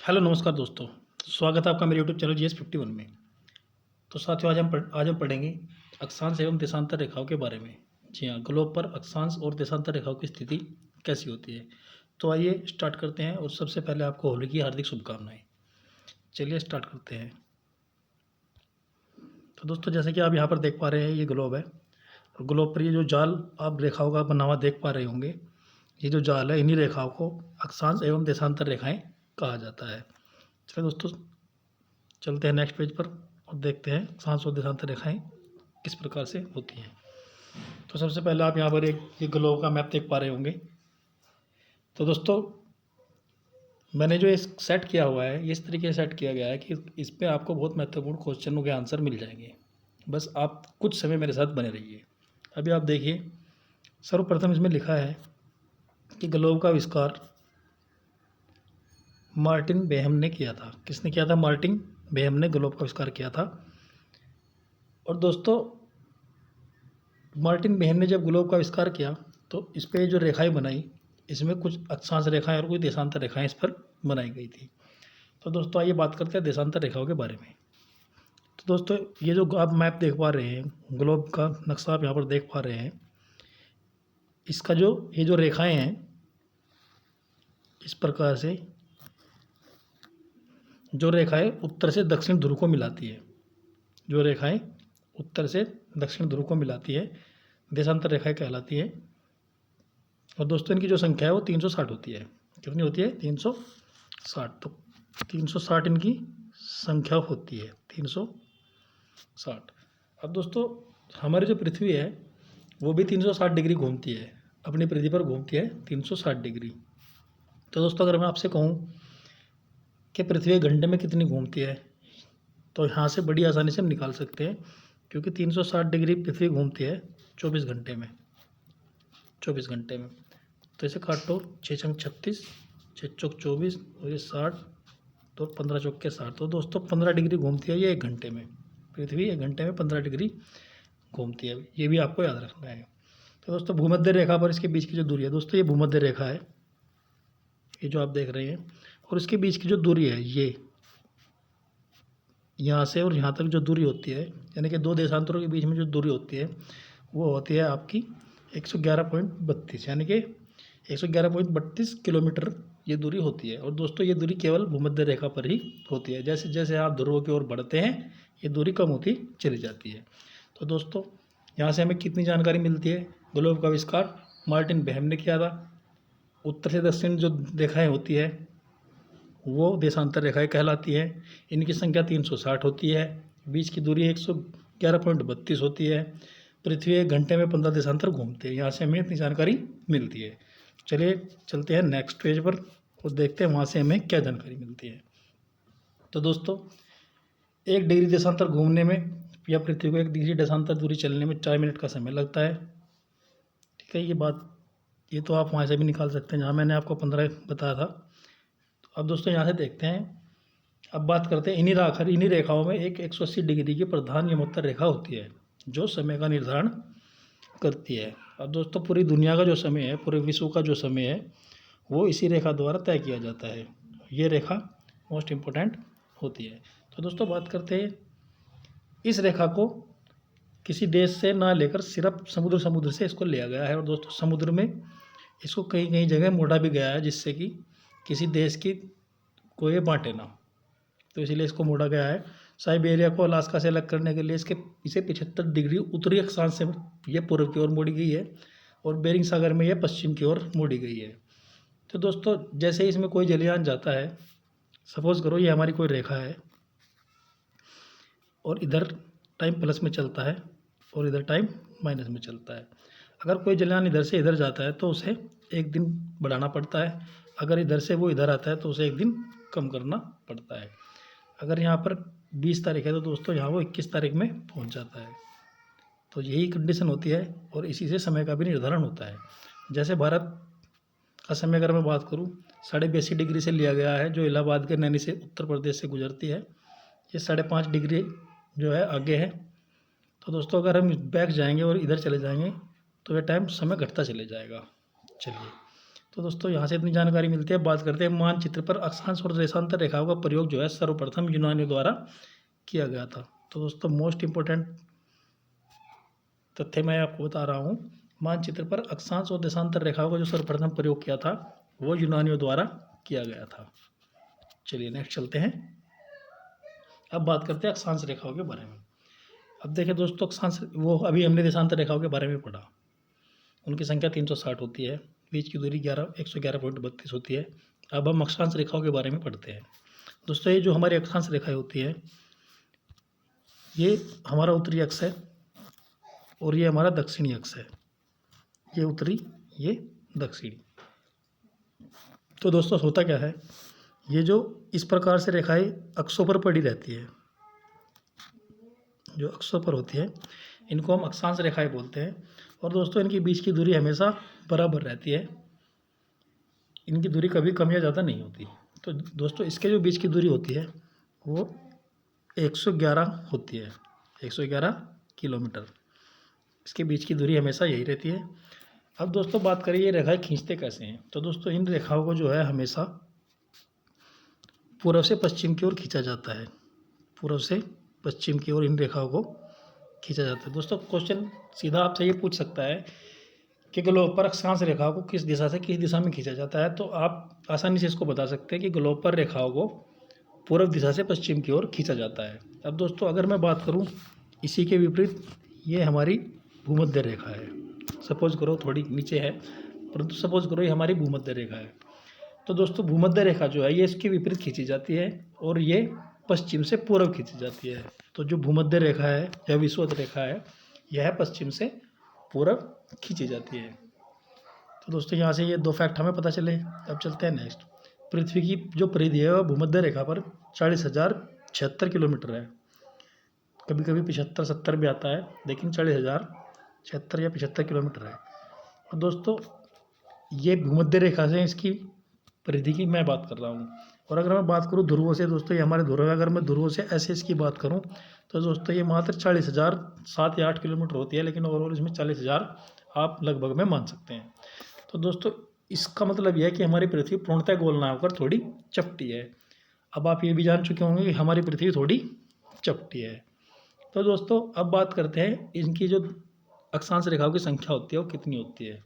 Hello नमस्कार दोस्तों। स्वागत है आपका मेरे यूट्यूब चैनल GS51 में। तो साथियों आज हम पढ़ेंगे अक्षांश एवं देशांतर रेखाओं के बारे में। जी हाँ, ग्लोब पर अक्षांश और देशांतर रेखाओं की स्थिति कैसी होती है। तो आइए स्टार्ट करते हैं और सबसे पहले आपको होली की हार्दिक शुभकामनाएं। चलिए स्टार्ट करते हैं। तो दोस्तों जैसे कि आप यहाँ पर देख पा रहे हैं, ये ग्लोब है और ग्लोब पर ये जो जाल आप रेखाओं का बना हुआ देख पा रहे होंगे, ये जो जाल है, इन्हीं रेखाओं को अक्षांश एवं देशांतर रेखाएं कहा जाता है। चलिए दोस्तों चलते हैं नेक्स्ट पेज पर और देखते हैं अक्षांश और देशांतर रेखाएं किस प्रकार से होती हैं। तो सबसे पहले आप यहाँ पर एक ये ग्लोब का मैप देख पा रहे होंगे। तो दोस्तों मैंने जो इस सेट किया हुआ है, इस तरीके से सेट किया गया है कि इस पर आपको बहुत महत्वपूर्ण क्वेश्चनों के आंसर मिल जाएंगे। बस आप कुछ समय मेरे साथ बने रहिए। अभी आप देखिए, सर्वप्रथम इसमें लिखा है कि ग्लोब का आविष्कार मार्टिन बेहम ने किया था। किसने किया था? मार्टिन बेहम ने ग्लोब का आविष्कार किया था। और दोस्तों मार्टिन बेहम ने जब ग्लोब का आविष्कार किया तो इस पर जो रेखाएं बनाई, इसमें कुछ अक्षांश रेखाएं और कुछ देशांतर रेखाएं इस पर बनाई गई थी। तो दोस्तों आइए बात करते हैं देशांतर रेखाओं के बारे में। तो दोस्तों ये जो आप मैप देख पा रहे हैं, ग्लोब का नक्शा आप यहाँ पर देख पा रहे हैं, इसका ये जो रेखाएं हैं इस प्रकार से, जो रेखाएं उत्तर से दक्षिण ध्रुव को मिलाती है, जो रेखाएं उत्तर से दक्षिण ध्रुव को मिलाती है, देशांतर रेखाएं कहलाती है। और दोस्तों इनकी जो संख्या है वो 360 होती है। कितनी होती है? 360। तो 360 इनकी संख्या होती है, 360। अब दोस्तों हमारी जो पृथ्वी है वो भी 360 डिग्री घूमती है, अपनी पृथ्वी पर घूमती है 360 डिग्री। तो दोस्तों अगर मैं आपसे कहूँ कि पृथ्वी एक घंटे में कितनी घूमती है, तो यहाँ से बड़ी आसानी से हम निकाल सकते हैं, क्योंकि 360 डिग्री पृथ्वी घूमती है 24 घंटे में। 24 घंटे में तो इसे काटो, 6 छंग 36, 6 चौक 24 और ये 60, तो 15 चौक के 60। तो दोस्तों 15 डिग्री घूमती है ये एक घंटे में। पृथ्वी एक घंटे में 15 डिग्री घूमती है, ये भी आपको याद रखना है। तो दोस्तों भूमध्य रेखा पर इसके बीच की जो दूरी है, दोस्तों ये भूमध्य रेखा है, ये जो आप देख रहे हैं, और इसके बीच की जो दूरी है, ये यहाँ से और यहाँ तक जो दूरी होती है, यानी कि दो देशांतरों के बीच में जो दूरी होती है वो होती है आपकी 111.32, यानी कि 111.32 किलोमीटर ये दूरी होती है। और दोस्तों ये दूरी केवल भूमध्य रेखा पर ही होती है। जैसे जैसे आप ध्रुव की ओर बढ़ते हैं ये दूरी कम होती चली जाती है। तो दोस्तों यहाँ से हमें कितनी जानकारी मिलती है? ग्लोब का आविष्कार मार्टिन बेहम ने किया था। उत्तर से दक्षिण जो रेखाएँ होती है वो देशांतर रेखाएं कहलाती है। इनकी संख्या 360 होती है, बीच की दूरी 111.32 होती है। पृथ्वी एक घंटे में 15 देशांतर घूमते हैं। यहाँ से हमें इतनी जानकारी मिलती है। चलिए चलते हैं नेक्स्ट पेज पर और देखते हैं वहाँ से हमें क्या जानकारी मिलती है। तो दोस्तों 1 डिग्री देशांतर घूमने में या पृथ्वी को 1 डिग्री देशांतर दूरी चलने में 4 मिनट का समय लगता है। ठीक है, ये तो आप वहाँ से भी निकाल सकते हैं जहाँ मैंने आपको 15 बताया था। अब दोस्तों यहाँ से देखते हैं, अब बात करते हैं इन्हीं रेखाओं में एक 180 डिग्री की प्रधान यमोत्तर रेखा होती है जो समय का निर्धारण करती है। अब दोस्तों पूरी दुनिया का जो समय है, पूरे विश्व का जो समय है, वो इसी रेखा द्वारा तय किया जाता है। ये रेखा मोस्ट इम्पोर्टेंट होती है। तो दोस्तों बात करते हैं, इस रेखा को किसी देश से ना लेकर सिर्फ समुद्र से इसको लिया गया है। और दोस्तों समुद्र में इसको कई कई जगह मोड़ा भी गया है, जिससे कि किसी देश की को ये बांटे ना, तो इसीलिए इसको मोड़ा गया है। साइबेरिया को अलास्का से अलग करने के लिए इसे 75 डिग्री उत्तरी अक्षांश से ये पूर्व की ओर मोड़ी गई है और बेरिंग सागर में ये पश्चिम की ओर मोड़ी गई है। तो दोस्तों जैसे ही इसमें कोई जलयान जाता है, सपोज करो ये हमारी कोई रेखा है और इधर टाइम प्लस में चलता है और इधर टाइम माइनस में चलता है। अगर कोई जलयान इधर से इधर जाता है तो उसे एक दिन बढ़ाना पड़ता है, अगर इधर से वो इधर आता है तो उसे एक दिन कम करना पड़ता है। अगर यहाँ पर 20 तारीख है तो दोस्तों यहाँ वो 21 तारीख में पहुँच जाता है। तो यही कंडीशन होती है और इसी से समय का भी निर्धारण होता है। जैसे भारत का समय अगर मैं बात करूँ, 82.5 डिग्री से लिया गया है, जो इलाहाबाद के नैनी से उत्तर प्रदेश से गुजरती है। ये 5.5 डिग्री जो है आगे है। तो दोस्तों अगर हम बैक जाएंगे और इधर चले जाएंगे तो ये समय घटता चले जाएगा। चलिए तो दोस्तों यहाँ से इतनी जानकारी मिलती है। बात करते हैं मानचित्र पर अक्षांश और देशांतर रेखाओं का प्रयोग जो है सर्वप्रथम यूनानियों द्वारा किया गया था। तो दोस्तों मोस्ट इम्पोर्टेंट तथ्य मैं आपको बता रहा हूँ, मानचित्र पर अक्षांश और देशांतर रेखाओं का जो सर्वप्रथम प्रयोग किया था वो यूनानियों द्वारा किया गया था। चलिए नेक्स्ट चलते हैं। अब बात करते हैं अक्षांश रेखाओं के बारे में। अब देखिए दोस्तों, अक्षांश वो अभी हमने देशांतर रेखाओं के बारे में पढ़ा, उनकी संख्या 360 होती है, बीच की दूरी 111.32 होती है। अब हम अक्षांश रेखाओं के बारे में पढ़ते हैं। दोस्तों ये जो हमारी अक्षांश रेखाएं होती है, ये हमारा उत्तरी अक्ष है और ये हमारा दक्षिणी अक्ष है। ये उत्तरी, ये दक्षिणी। तो दोस्तों होता क्या है, ये जो इस प्रकार से रेखाएं अक्षों पर पड़ी रहती है, जो अक्षों पर होती है, इनको हम अक्षांश रेखाएं बोलते हैं। और दोस्तों इनके बीच की दूरी हमेशा बराबर रहती है, इनकी दूरी कभी कम या ज़्यादा नहीं होती। तो दोस्तों इसके जो बीच की दूरी होती है वो 111 होती है, 111 किलोमीटर। इसके बीच की दूरी हमेशा यही रहती है। अब दोस्तों बात करें ये रेखाएं खींचते कैसे हैं। तो दोस्तों इन रेखाओं को जो है हमेशा पूर्व से पश्चिम की ओर खींचा जाता है, पूर्व से पश्चिम की ओर इन रेखाओं को खींचा जाता है। दोस्तों क्वेश्चन सीधा आपसे ये पूछ सकता है कि ग्लोब पर अक्षांश रेखाओं को किस दिशा से किस दिशा में खींचा जाता है, तो आप आसानी से इसको बता सकते हैं कि ग्लोब पर रेखाओं को पूर्व दिशा से पश्चिम की ओर खींचा जाता है। अब दोस्तों अगर मैं बात करूं इसी के विपरीत, ये हमारी भूमध्य रेखा है। सपोज करो थोड़ी नीचे है, परंतु सपोज करो ये हमारी भूमध्य रेखा है। तो दोस्तों भूमध्य रेखा जो है ये इसके विपरीत खींची जाती है और ये पश्चिम से पूर्व खींची जाती है। तो जो भूमध्य रेखा है या विषुवत रेखा है, यह पश्चिम से पूर्व खींची जाती है। तो दोस्तों यहाँ से ये दो फैक्ट हमें पता चले। अब चलते हैं नेक्स्ट। पृथ्वी की जो परिधि है वह भूमध्य रेखा पर 40,076 किलोमीटर है। कभी कभी 75-70 भी आता है, लेकिन 40,076 या 75 किलोमीटर है। और दोस्तों ये भूमध्य रेखा से इसकी परिधि की मैं बात कर रहा हूँ। और अगर मैं बात करूँ ध्रुवों से, दोस्तों ये हमारे ध्रुव है, अगर मैं ध्रुवों से ऐसे इसकी बात करूँ तो दोस्तों ये मात्र 40,007 या 8 किलोमीटर होती है, लेकिन ओवरऑल इसमें 40,000 आप लगभग में मान सकते हैं। तो दोस्तों इसका मतलब यह है कि हमारी पृथ्वी पूर्णतः गोल ना होकर थोड़ी चपटी है। अब आप ये भी जान चुके होंगे कि हमारी पृथ्वी थोड़ी चपटी है। तो दोस्तों अब बात करते हैं इनकी जो अक्षांश रेखाओं की संख्या होती है वो कितनी होती है।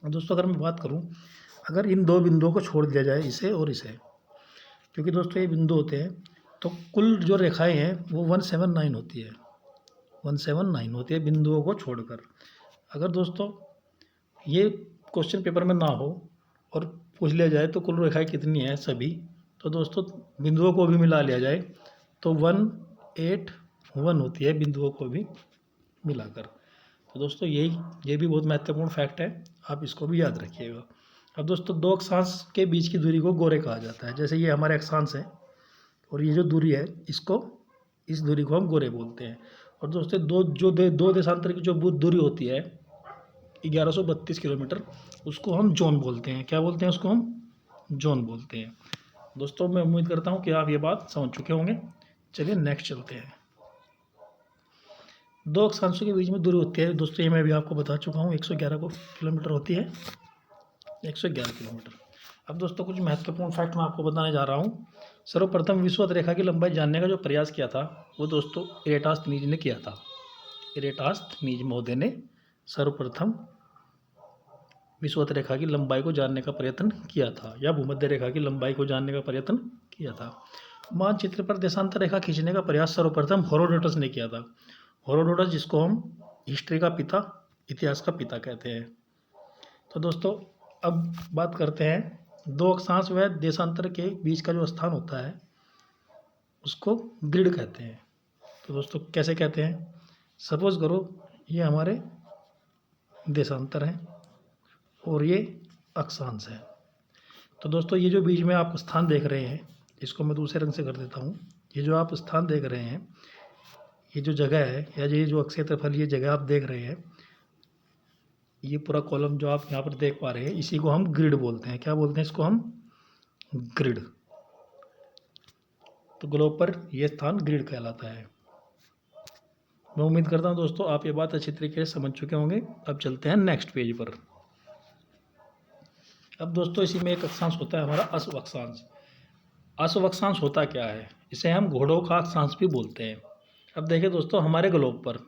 दोस्तों अगर मैं बात करूं, अगर इन दो बिंदुओं को छोड़ दिया जाए, इसे और इसे, क्योंकि दोस्तों ये बिंदु होते हैं, तो कुल जो रेखाएं हैं वो 179 होती है, 179 होती है बिंदुओं को छोड़कर। अगर दोस्तों ये क्वेश्चन पेपर में ना हो और पूछ लिया जाए तो कुल रेखाएं कितनी है सभी, तो दोस्तों बिंदुओं को भी मिला लिया जाए तो 181 होती है बिंदुओं को भी मिलाकर। तो दोस्तों ये भी बहुत महत्वपूर्ण फैक्ट है, आप इसको भी याद रखिएगा। अब दोस्तों दो अक्षांश के बीच की दूरी को गोरे कहा जाता है। जैसे ये हमारे अक्षांश है और ये जो दूरी है इस दूरी को हम गोरे बोलते हैं। और दोस्तों दो देशांतर की जो दूरी होती है 1132 किलोमीटर, उसको हम जोन बोलते हैं। क्या बोलते हैं उसको? हम जोन बोलते हैं। दोस्तों मैं उम्मीद करता हूँ कि आप ये बात समझ चुके होंगे। चलिए नेक्स्ट चलते हैं। दो अक्षांशों के बीच में दूरी होती है दोस्तों, ये मैं भी आपको बता चुका हूँ, 111 किलोमीटर होती है, 111 किलोमीटर। अब दोस्तों कुछ महत्वपूर्ण फैक्ट मैं आपको बताने जा रहा हूँ। सर्वप्रथम विषुवत रेखा की लंबाई जानने का जो प्रयास किया था वो दोस्तों इरेटास्थनीज ने किया था। इरेटास्थनीज महोदय ने सर्वप्रथम विषुवत रेखा की लंबाई को जानने का प्रयत्न किया था, या भूमध्य रेखा की लंबाई को जानने का प्रयत्न किया था। मानचित्र पर देशांतर रेखा खींचने का प्रयास सर्वप्रथम हेरोडोटस ने किया था। हेरोडोटस जिसको हम हिस्ट्री का पिता, इतिहास का पिता कहते हैं। तो दोस्तों अब बात करते हैं दो अक्षांश व देशांतर के बीच का जो स्थान होता है उसको ग्रिड कहते हैं। तो दोस्तों कैसे कहते हैं? सपोज करो ये हमारे देशांतर हैं और ये अक्षांश है। तो दोस्तों ये जो बीच में आप स्थान देख रहे हैं, इसको मैं दूसरे रंग से कर देता हूँ। ये जो आप स्थान देख रहे हैं, ये जो जगह है या ये जो क्षेत्रफल, ये जगह आप देख रहे हैं, ये पूरा कॉलम जो आप यहाँ पर देख पा रहे हैं, इसी को हम ग्रिड बोलते हैं। क्या बोलते हैं इसको? हम ग्रिड। तो ग्लोब पर यह स्थान ग्रिड कहलाता है। मैं उम्मीद करता हूँ दोस्तों आप ये बात अच्छी तरीके से समझ चुके होंगे। अब चलते हैं नेक्स्ट पेज पर। अब दोस्तों इसी में एक अक्षांश होता है हमारा अश्व अक्षांश। अश्व अक्षांश होता क्या है? इसे हम घोड़ों का अक्षांश भी बोलते हैं। अब देखिए दोस्तों, हमारे ग्लोब पर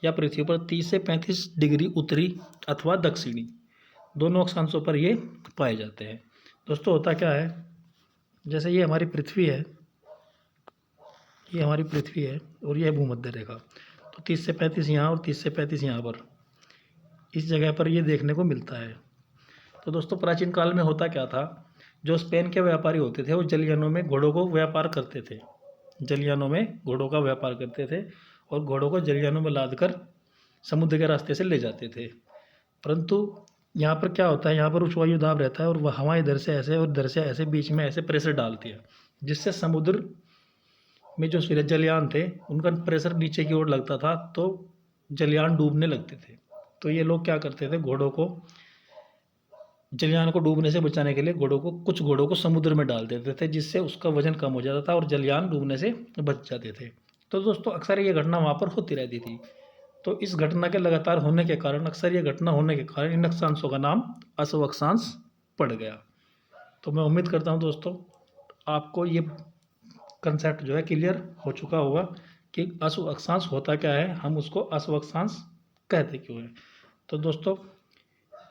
या पृथ्वी पर 30 से 35 डिग्री उत्तरी अथवा दक्षिणी दोनों अक्षांशों पर ये पाए जाते हैं। दोस्तों होता क्या है, जैसे ये हमारी पृथ्वी है, ये हमारी पृथ्वी है और ये है भूमध्य रेखा। तो 30 से 35 यहाँ और 30 से 35 यहाँ पर, इस जगह पर ये देखने को मिलता है। तो दोस्तों प्राचीन काल में होता क्या था, जो स्पेन के व्यापारी होते थे वो जलयानों में घोड़ों को व्यापार करते थे, जलयानों में घोड़ों का व्यापार करते थे और घोड़ों को जलयानों में लादकर समुद्र के रास्ते से ले जाते थे। परंतु यहाँ पर क्या होता है, यहाँ पर उच्च वायु दाब रहता है और वह हवा इधर से ऐसे और इधर से ऐसे बीच में ऐसे प्रेशर डालती है, जिससे समुद्र में जो जलयान थे उनका प्रेशर नीचे की ओर लगता था, तो जलयान डूबने लगते थे। तो ये लोग क्या करते थे, घोड़ों को, जलयान को डूबने से बचाने के लिए कुछ घोड़ों को समुद्र में डाल देते थे, जिससे उसका वजन कम हो जाता था और जलयान डूबने से बच जाते थे। तो दोस्तों अक्सर ये घटना वहाँ पर होती रहती थी। तो इस घटना के लगातार होने के कारण, अक्सर ये घटना होने के कारण इन अक्षांशों का नाम अश्व अक्षांश पड़ गया। तो मैं उम्मीद करता हूँ दोस्तों आपको ये कंसेप्ट जो है क्लियर हो चुका होगा कि अश्व अक्षांश होता क्या है, हम उसको अश्व अक्षांश कहते क्यों हैं। तो दोस्तों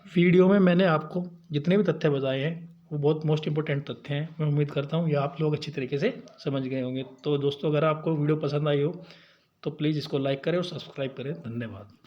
वीडियो में मैंने आपको जितने भी तथ्य बताए हैं वो बहुत मोस्ट इंपॉर्टेंट तथ्य हैं। मैं उम्मीद करता हूँ ये आप लोग अच्छी तरीके से समझ गए होंगे। तो दोस्तों अगर आपको वीडियो पसंद आई हो तो प्लीज़ इसको लाइक करें और सब्सक्राइब करें। धन्यवाद।